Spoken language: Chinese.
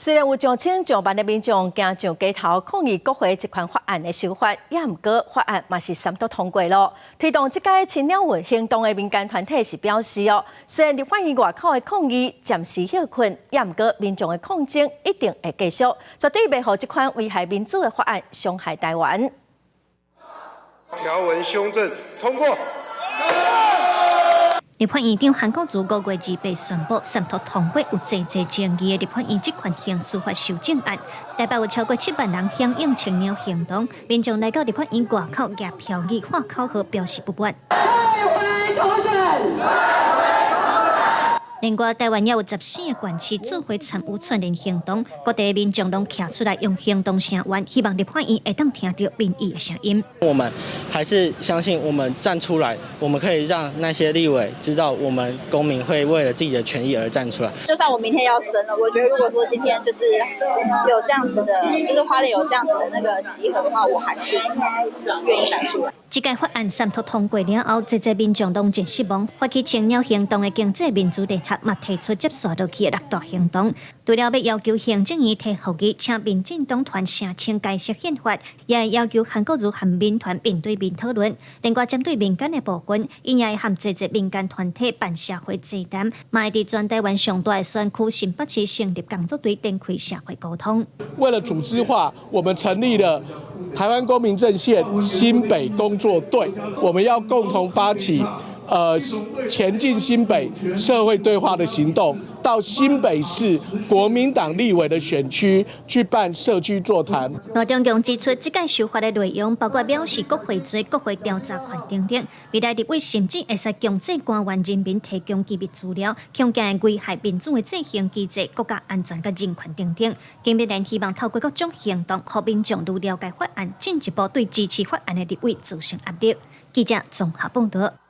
虽然有上千上万的民众行上街头抗议国会这款法案的修法，也毋过法案嘛是三读通过咯。推动这届青鸟运行动的民间团体是表示虽然立法院外口的抗议暂时休困，也毋过民众的抗争一定会继续，绝对袂让这款危害民主的法案伤害台湾。条文修正通过。立法院长韩国瑜5月28宣布三读通过有济争议的立法院这款刑司法修正案，台北有超过7万人响应青鸟行动，民众来到立法院外口举票语、喊口号表示不满。另外，台湾也有14个县市做回参与串联行动，各地民众拢站出来用行动声援，希望立法院会当听到民意的声音。我们还是相信，我们站出来，我们可以让那些立委知道，我们公民会为了自己的权益而站出来。就算我明天要生了，我觉得如果说今天就是有这样子的，就是花莲有这样子的那个集合的话，我还是愿意站出来。这届法案三读通过了后，这民众拢真失望。发起青鸟行动的经济民主联合嘛提出接续落去的6大行动，除了要求行政院提复议，请民进党团声请改写宪法，也要求韩国瑜和民团面对面讨论。另外，针对民间的部分，伊也会和这民间团体办社会座谈，嘛会伫全台湾上大的选区新北市成立工作队，展开社会沟通。为了组织化，我们成立了台湾公民阵线新北工作队，我们要共同发起前进新北社会对话的行动，到新北市国民党立委的选区去办社区座谈。罗中强指出，这届修法的内容包括表示国会做、国会调查权等等，未来立委甚至会使强制官员人民提供机密资料，强奸危害民主的执行机制、国家安全和人权等等。今日希望透过各种行动，让民众愈了解法案，进一步对支持法案的立委造成压力。记者综合报道。